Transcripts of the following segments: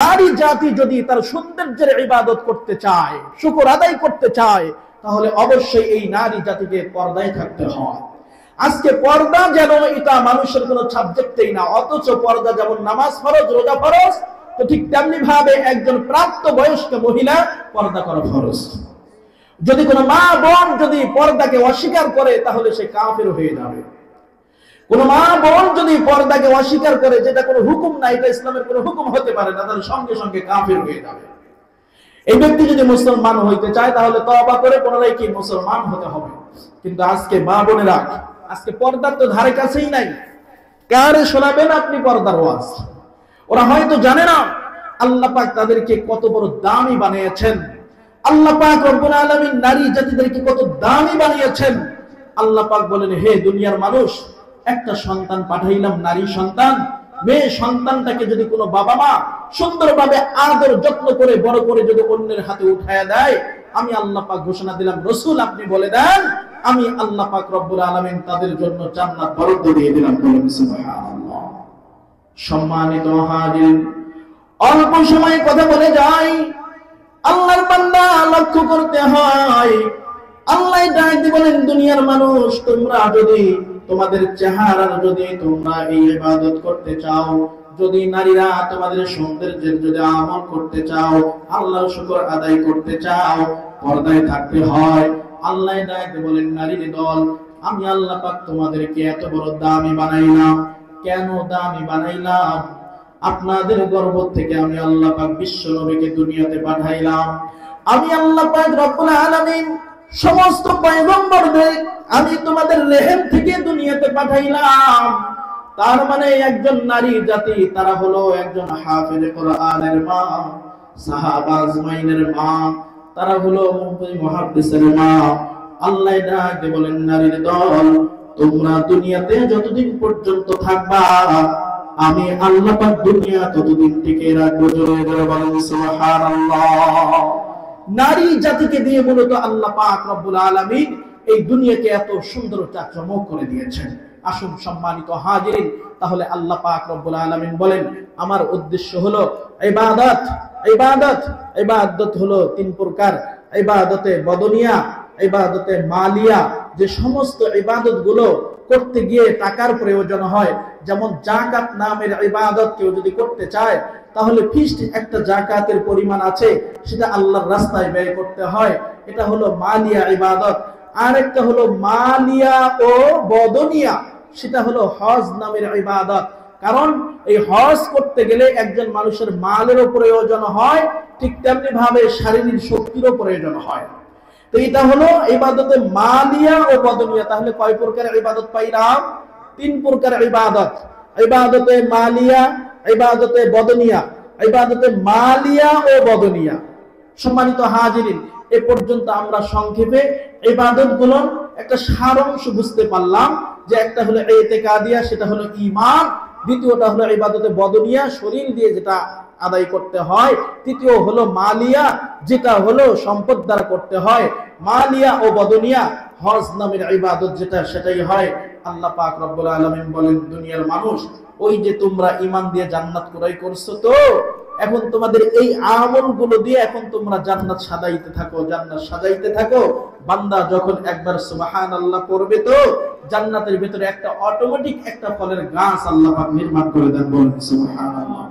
নারী জাতি যদি তার সৌন্দর্যের ইবাদত করতে চায়, শুকর আদায় করতে চায়, তাহলে অবশ্যই এই নারী জাতিকে পর্দায় থাকতে হয়। আজকে পর্দা যেন এটা মানুষের কোনো সাবজেক্টই না, অথচ পর্দা যেমন নামাজ ফরজ, রোজা ফরজ, তো ঠিক তেমনি ভাবে একজন প্রাপ্ত বয়স্ক মহিলা পর্দা করা ফরজ। যদি কোনো মা বোন যদি পর্দাকে অস্বীকার করে তাহলে সে কাফের হয়ে যাবে। কোন মা বোন যদি পর্দাকে অস্বীকার করে, যেটা কোনো হুকুম না, এটা ইসলামের কোনো হুকুম হতে পারে না, তাহলে সঙ্গে সঙ্গে কাফের হয়ে যাবে। এই ব্যক্তি যদি মুসলমান হইতে চায় তাহলে তওবা করে পুনরায় কি মুসলমান হতে হবে। কিন্তু আজকে মা বোনেরা আজকে পর্দার তো ধারে কাছেই নাই। কারে শোনাবেন আপনি পর্দার ওয়াজ? ওরা হয়তো জানে না আল্লাহ পাক তাদেরকে কত বড় দামি বানিয়েছেন। আল্লাহ পাক রব্বুল আলামিন নারী জাতিদেরকে কত দামি বানিয়েছেন। আল্লাহ পাক বলেন, হে দুনিয়ার মানুষ, একটা সন্তান পাঠাইলাম, নারী সন্তান। মেয়ে সন্তানটাকে যদি কোনো বাবা মা সুন্দরভাবে আদর যত্ন করে বড় করে যদি অন্যের হাতে উঠায়া দেয়, আমি আল্লাহ পাক ঘোষণা দিলাম, রাসূল আপনি বলে দেন, আমি আল্লাহ পাক রব্বুল আলামিন তাদের জন্য জান্নাত বরাদ্দ দিয়ে দিলাম। বলেন সুবহানাল্লাহ। সম্মানিত হাজির, অল্প সময় কথা বলে যাই, আল্লাহর বান্দা লক্ষ্য করতে হয়। আল্লাহ ডাক দিয়ে বলেন, দুনিয়ার মানুষ, তোমরা যদি তোমাদের চেহারার যদি তোমরা এই ইবাদত করতে চাও, যদি নারীরা তোমাদের সৌন্দর্যের যদি আমল করতে চাও, আল্লাহর শুকর আদায় করতে চাও, পর্দায় থাকতে হয়। আল্লাহ ডাক দিয়ে বলেন, নারীর দল, আমি আল্লাহ পাক তোমাদেরকে এত বড় দামি বানাইলাম। কেন দামি বানাইলাম? আপনাদের গর্ভ থেকে আমি আল্লাহ পাক বিশ্ব নবীকে দুনিয়াতে পাঠাইলাম। আমি আল্লাহ পাক রব্বুল আলামিন সমস্ত পয়গম্বরদের আমি তোমাদের রেহেম থেকে দুনিয়াতে পাঠাইলাম। তার মানে একজন নারী জাতি, তারা হলো একজন হাফেজ কোরআনের মা, সাহাবা আজমাইনের মা, তারা হলো মুহাদ্দিসের মা। আল্লাহ ডাকে বলেন, নারীর দল, তোমরা দুনিয়াতে যতদিন পর্যন্ত থাকবা, আমি আল্লাহ পাক দুনিয়া ততদিন টিকে রাখবো। জোরে জোরে বলেন সুবহানাল্লাহ। নারী জাতিকে দিয়ে মূলত আল্লাহ পাক রব্বুল আলামিন এই দুনিয়াকে এত সুন্দর চাকচমক করে দিয়েছেন। আসুন সম্মানিত হাজিরিন, তাহলে আল্লাহ পাক রব্বুল আলামিন বলেন, আমার উদ্দেশ্য হলো ইবাদত। ইবাদত ইবাদত হলো তিন প্রকার। ইবাদতে বদনিয়া, ইবাদতে মালিয়া, যে সমস্ত ইবাদত গুলো করতে গিয়ে টাকার প্রয়োজন হয়, যেমন যাকাত নামের ইবাদত কেউ যদি করতে চায় তাহলে ফিক্সড একটা যাকাতের পরিমাণ আছে, সেটা আল্লাহর রাস্তায় ব্যয় করতে হয়, এটা হলো মালিয়া ইবাদত। আর একটা হলো মালিয়া ও বদনিয়া, সেটা হলো হজ নামের ইবাদত। কারণ এই হজ করতে গেলে একজন মানুষের মালেরও প্রয়োজন হয়, ঠিক তেমনি ভাবে শারীরিক শক্তিরও প্রয়োজন হয়। তো এটা হলো ইবাদতে মালিয়া ও বদনিয়া। তাহলে কয় প্রকারের ইবাদত পাইলাম? তিন প্রকারের ইবাদত। ইবাদতে মালিয়া, ইবাদতে বদনিয়া, ইবাদতে মালিয়া ও বদনিয়া। সম্মানিত হাজিরিন, এ পর্যন্ত আমরা সংক্ষেপে ইবাদতগুলোর একটা সারাংশ বুঝতে পারলাম, যে একটা হলো ইতিকাদিয়া, সেটা হলো ঈমান, দ্বিতীয়টা হলো ইবাদতে বদনিয়া, শরীর দিয়ে যেটা আদায় করতে হয়, তৃতীয় হলো মালিয়া, যেটা হলো সম্পদ দ্বারা করতে হয়। মালিয়া ও বদনিয়া, হজ নামের ইবাদত যেটা, সেটাই হয়। আল্লাহ পাক রব্বুল আলামিন বলেন, দুনিয়ার মানুষ, ওই যে তোমরা ঈমান দিয়ে জান্নাত ক্রয় করছো, তো এখন তোমাদের এই আমলগুলো দিয়ে এখন তোমরা জান্নাত সাজাইতে থাকো, জান্নাত সাজাইতে থাকো। বান্দা যখন একবার সুবহানাল্লাহ পড়বে, তো জান্নাতের ভিতরে একটা অটোমেটিক একটা ফলের গাছ আল্লাহ পাক নির্মাণ করে দেন। বলেন সুবহানাল্লাহ।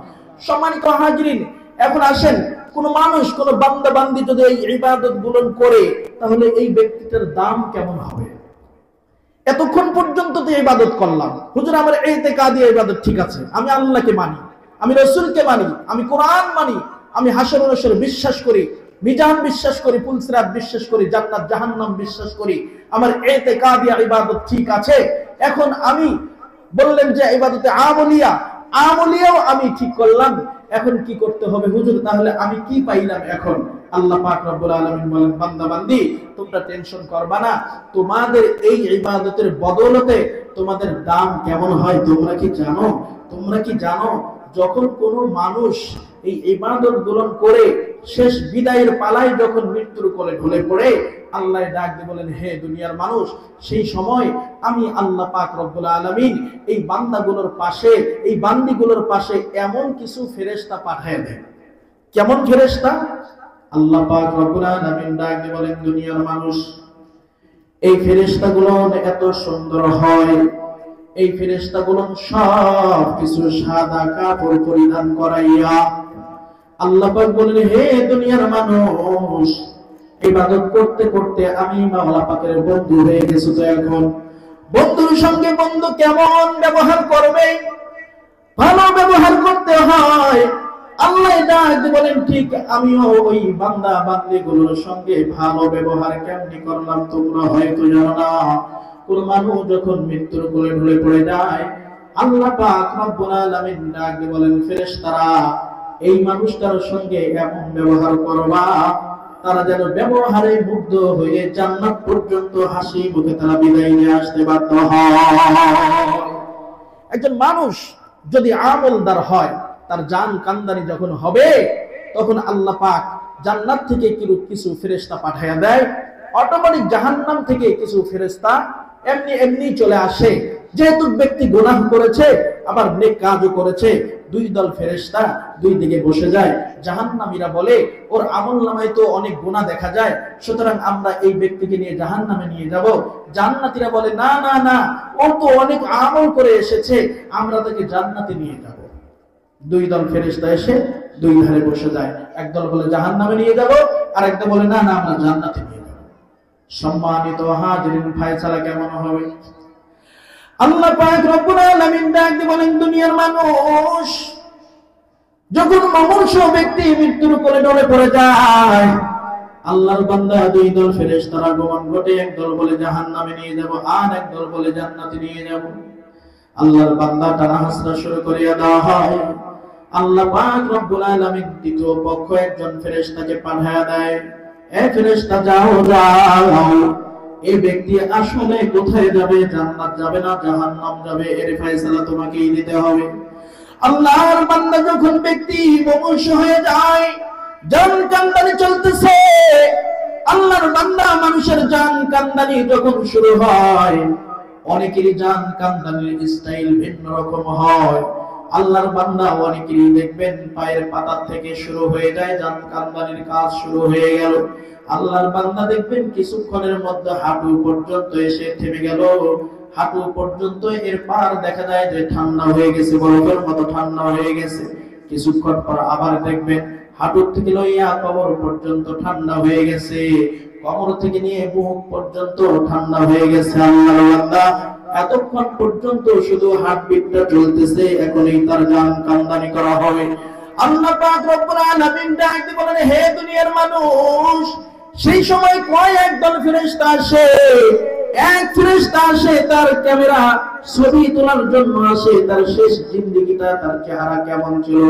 সম্মানিত হাজিরিন, এখন আসেন, কোন মানুষ, কোন বান্দা বান্দি যদি এই ইবাদত গুলো করে, তাহলে এই ব্যক্তিটার দাম কেমন হবে? এতক্ষণ পর্যন্ত তো ইবাদত করলাম, হুজুর আমার ইতিকাদি ইবাদত ঠিক আছে, আমি আল্লাহকে মানি, আমি রাসূলকে মানি, আমি কোরআন মানি, আমি হাসর নাসর বিশ্বাস করি, মিজান বিশ্বাস করি, পুলসিরাত বিশ্বাস করি, জান্নাত জাহান্নাম বিশ্বাস করি, আমার ইতিকাদি ইবাদত ঠিক আছে। এখন আমি বললেন যে ইবাদতে আমলিয়া, আমলিয়াও আমি ঠিক করলাম, এখন কি করতে হবে হুজুর? তাহলে আমি কি পাইলাম এখন? আল্লাহ পাক রব্বুল আলামিন বলেন, বান্দা বান্দি, তোমরা টেনশন করবা না, তোমাদের এই ইবাদতের বদৌলতে তোমাদের দাম কেমন হয় তোমরা কি জানো? তোমরা কি জানো, যখন কোনো মানুষ এই ইবাদত গুলো করে শেষ বিদায়ের পালায় যখন মৃত্যুর কোলে ঢলে পড়ে, আল্লাহ ডাক দিয়ে বলেন, হে দুনিয়ার মানুষ, সেই সময় আমি আল্লাহ পাক রব্বুল আলামিন এই বান্দাগুলোর পাশে, এই বান্দিগুলোর পাশে এমন কিছু ফেরেশতা পাঠিয়ে দেন। কেমন ফেরেশতা? আল্লাহ পাক রব্বুল আলামিন ডাক দিয়ে বলেন, দুনিয়ার মানুষ, এই ফেরেশতাগুলো এত সুন্দর হয়, এই ফেরেশতাগুলো সব কিছু সাদা কাপড় পরিধান করাইয়া, আল্লাহ পাক বলেন, হে দুনিয়ার মানুষ, ইবাদত করতে করতে আমি মাওলা পাকের বন্ধু হয়ে গেছি, তো এখন বন্ধুর সঙ্গে বন্ধু কেমন ব্যবহার করবে? ভালো ব্যবহার করতে হয়। আল্লাহ ডাক বলেন, ঠিক আমিও ওই বান্দা বান্দীগুলোর সঙ্গে ভালো ব্যবহার কেমনি করলাম তোমরা হয়তো জানো না। কোন মানুষ যখন মৃত্যুর কোলে ঢলে পড়ে যায়, আল্লাহ পাক রব্বুল আলামিন ডাক বলেন, ফেরেশতারা এই মানুষটার সঙ্গে এমন ব্যবহার করবা তারা যেন ব্যবহারে মুগ্ধ হয়ে জান্নাত পর্যন্ত হাসি মুখে তারা বিদায় নিয়ে আসতে বাধ্য হয়। একজন মানুষ যদি আমলদার হয়, তার জান কান্দানি যখন হবে, তখন আল্লাহ পাক জান্নাত থেকে কিছু ফেরেশতা পাঠায়া দেয়, অটোমেটিক জাহান্নাম থেকে কিছু ফেরেশতা এমনি এমনি চলে আসে। যেহেতু ব্যক্তি গুনাহ করেছে আবার নেক কাজও করেছে, দুই দল ফেরেশতা দুই দিকে বসে যায়। জাহান্নামীরা বলে, ওর আমলনামায় তো অনেক গুনাহ দেখা যায়, সুতরাং আমরা এই ব্যক্তিকে নিয়ে জাহান্নামে নিয়ে যাব। জান্নাতীরা বলে, না না না, ও তো অনেক আমল করে এসেছে, আমরা তাকে জান্নাতে নিয়ে যাব। দুই দল ফেরেশতা এসে দুই ধারে বসে যায়। একদল বলে জাহান্নামে নিয়ে যাব, আর একদল বলে না না, আমরা জান্নাতে নিয়ে যাব। সম্মানিত হাজিরিন, ফয়সালা কেমন হবে? আল্লাহ পাক রব্বুল আলামিন ডাক দিয়ে বলেন, দুনিয়ার মানুষ, যখন মুমূর্ষ ব্যক্তি মৃত্যুর কোলে ঢলে পড়ে যায়, আল্লাহর বান্দা দুই দল ফেরেশতার আগমন ঘটে। একদল বলে জাহান্নামে নিয়ে যাব, আর একদল বলে জান্নাতে নিয়ে যাব। আল্লাহর বান্দা টানা হাসরা শুরু করিয়া দেওয়া হয়। আল্লাহ পাক রব্বুল আলামিন দ্বিতীয় পক্ষ একজন ফেরেশতাকে পাঠায়া দেয়, এ ফেরেশতা যাও যাও, এই ব্যক্তি আসলে কোথায় যাবে? জান্নাত যাবে না জাহান্নাম যাবে? এর ফয়সালা তোমাকেই দিতে হবে। আল্লাহর বান্দা যখন ব্যক্তি মুমূর্ষ হয়ে যায়, জান কান্দানি চলতেছে, আল্লাহর বান্দা মানুষের জান কান্দানি যখন শুরু হয়, অনেকেরই জান কান্দানির স্টাইল ভিন্ন রকম হয়। আল্লাহর বান্দা অনেকেরই দেখবেন পায়ের পাতা থেকে শুরু হয়ে যায়, জান কান্দানির কাজ শুরু হয়ে গেল। আল্লাহর বান্দা দেখবেন কিছুক্ষণের মধ্যে হাঁটু পর্যন্ত এসে থেমে গেল। হাঁটু পর্যন্ত, এর পার দেখা যায় যে ঠান্ডা হয়ে গেছে, বরফের মতো ঠান্ডা হয়ে গেছে। কিছুক্ষণ পর আবার দেখবেন হাঁটু থেকে লইয়া কবর পর্যন্ত ঠান্ডা হয়ে গেছে, কবর থেকে নিয়ে বুক পর্যন্ত ঠান্ডা হয়ে গেছে। আল্লাহর বান্দা এতক্ষণ পর্যন্ত শুধু হার্টবিটটা চলতেছে, এখনই তার জান কান্দানি করা হবে। আল্লাহ পাক রব্বুল আলামিন ডাক দিয়ে বলেন, হে দুনিয়ার মানুষ, সেই সময় কয়েক দল ফেরেশতা আসে। এক ফেরেশতা আসে তার ক্যামেরা ছবি তোলার জন্য আসে, তার শেষ জিন্দেগিটা, তার চেহারা কেমন ছিল,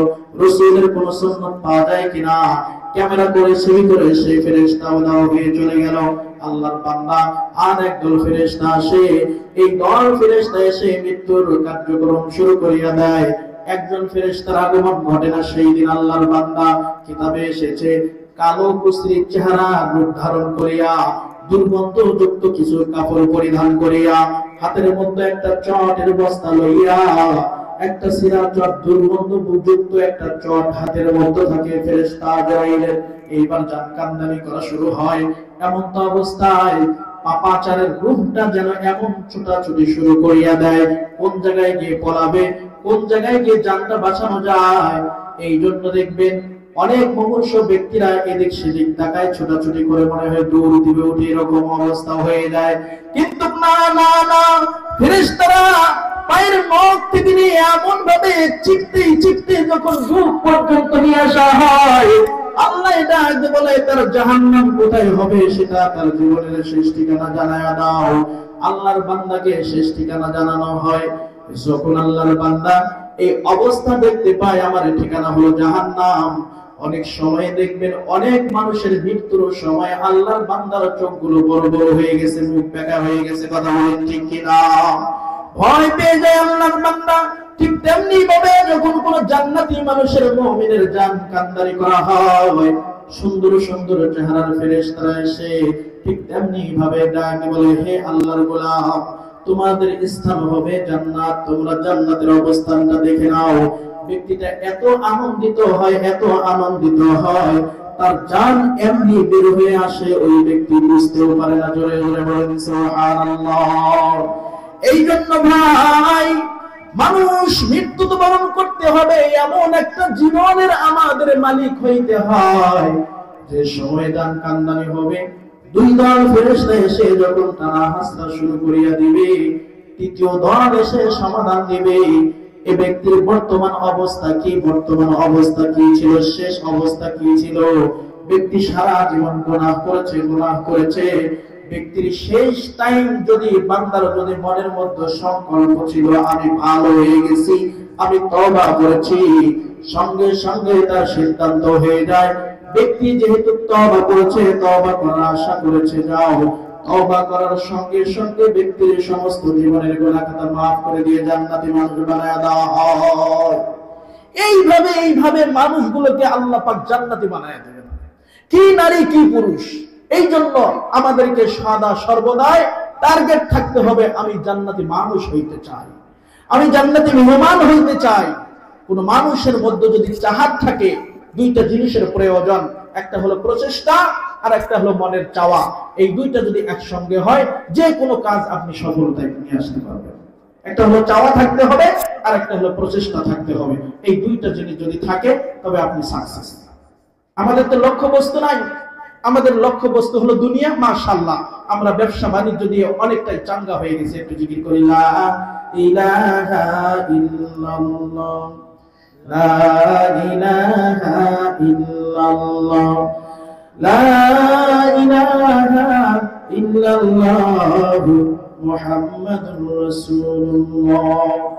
রাসূলের কোন সুন্নাত পাওয়া যায় কিনা, ক্যামেরা করে ছবি করে সেই ফেরেশতা উধাও হয়ে চলে গেল। আল্লাহর বান্দা আর একদল ফেরেশতা আসে। এই দল ফেরেশতা এসে মৃত্যুর কার্যক্রম শুরু করিয়া দেয়। একজন ফেরেশতার আগমন ঘটে না সেই দিন। আল্লাহর বান্দা কিতাবে এসেছে, কালো কুসরির চেহারা রূপ ধারণ করিয়া, দুর্গন্ধযুক্ত কিছু কাপড় পরিধান করিয়া, হাতের মধ্যে একটা চটের বস্তা লইয়া, একটা সিরা চট, দুর্গন্ধযুক্ত একটা চট হাতের মধ্যে থাকে। ফেরেশতা আজরাইলের এইবার জান কান্দানি করা শুরু হয়। এমন তো অবস্থায় পাপাচারের রূপটা যেন এমন ছোটাছুটি শুরু করিয়া দেয়, কোন জায়গায় গিয়ে পলাবে, কোন জায়গায় গিয়ে জানটা বাঁচানো যায়। এই জন্য দেখবেন অনেক মুমূর্ষ ব্যক্তিরা এদিক সেদিক তাকায়, ছোটাছুটি করে মনে হয় দৌড় দিবে, উঠে এরকম অবস্থা হয়ে যায়। কিন্তু না না না, ফেরেশতারা পায়ের নখ থেকে নিয়ে এমন ভাবে চিপতে চিপতে যখন বুক পর্যন্ত নিয়ে আসা হয়, আল্লাহ ডাক দিয়ে বলে, তার জাহান্নাম কোথায় হবে সেটা তার জীবনের শেষ ঠিকানা জানায়া দাও। আল্লাহর বান্দাকে শেষ ঠিকানা জানানো হয়। যখন আল্লাহর বান্দা এই অবস্থা দেখতে পায়, আমার ঠিকানা হলো জাহান্নাম, অনেক সময় দেখবেন অনেক মানুষের মৃত্যুর সময় আল্লাহর বান্দার চোখগুলো বড় বড় হয়ে গেছে, মুখ বেঁকা হয়ে গেছে। কথা বলেন ঠিক কিনা? ভয় পেয়ে যায় আল্লাহর বান্দা। ঠিক তেমনি ভাবে যখন কোন জান্নাতি মানুষের, মুমিনের জান কান্দারি করা হয়, সুন্দর সুন্দর চেহারার ফেরেশতারা এসে ঠিক তেমনি ভাবে ডাক বলে, হে আল্লাহর গোলাম, তোমাদের স্থান হবে জান্নাত, তোমরা জান্নাতের অবস্থানটা দেখে নাও। ব্যক্তিটা এত আনন্দিত হয়, এত আনন্দিত হয়, তার জান এমনি বের হয়ে আসে, ওই ব্যক্তি বুঝতেও পারে না। জোরে জোরে বলেন সুবহানাল্লাহ। এই জন্য ভাই, মানুষ মৃত্যু তো বরণ করতে হবে, এমন একটা জীবনের আমাদের মালিক হইতে হয় যে সময় দান কান্দানি হবে, দুই দল ফেরেশতা এসে যখন টানা হাসরা শুরু করিয়া দিবে, তৃতীয় দল এসে সমাধান দিবে এ ব্যক্তির বর্তমান অবস্থা কি, বর্তমান অবস্থা কি ছিল, শেষ অবস্থা কি ছিল। ব্যক্তি সারা জীবন গুনাহ করেছে, গুনাহ করেছে। ব্যক্তির শেষ টাইম যদি বান্দার যদি মনের মধ্যে সংকল্প ছিল আমি ভালো হয়ে গেছি, আমি তওবা করেছি, সঙ্গে সঙ্গে তার সিদ্ধান্ত হয়ে যায় ব্যক্তি যেহেতু তওবা করেছে, তওবা করার আশা করেছে, যাও তওবা করার সঙ্গে সঙ্গে ব্যক্তির সমস্ত জীবনের গুনাহ খাতা maaf করে দিয়ে জান্নাতি মানুষ বানায় দেওয়া হয়। এইভাবে মানুষগুলোকে আল্লাহ পাক জান্নাতি বানায় দেবেন। কি নারী কি পুরুষ, এই জন্য আমাদেরকে সদা সর্বদাই টার্গেট থাকতে হবে, আমি জান্নাতি মানুষ হইতে চাই, আমি জান্নাতি মেহমান হইতে চাই। কোন মানুষের মধ্যে যদি চাহাত থাকে, দুইটা জিনিসের প্রয়োজন, একটা হলো প্রচেষ্টা আর একটা হলো মনের চাওয়া। এই দুইটা যদি একসঙ্গে হয়, যে কোনো কাজ আপনি সফলতায় নিয়ে আসতে পারবেন। একটা হলো চাওয়া থাকতে হবে আর একটা হলো প্রচেষ্টা থাকতে হবে। এই দুইটা জিনিস যদি থাকে তবে আপনি সাকসেস। আমাদের তো লক্ষ্য বস্তু নাই, আমাদের লক্ষ্য বস্তু হলো দুনিয়া। মাশাআল্লাহ, আমরা ব্যবসা বাণিজ্য দিয়ে অনেকটাই চাঙ্গা হয়ে গেছে। একটু জিকির করি লা ইলাহা ইল্লাল্লাহ, লা ইলাহা ইল্লাল্লাহ, লা ইলাহা ইল্লাল্লাহ মুহাম্মাদুর রাসূলুল্লাহ।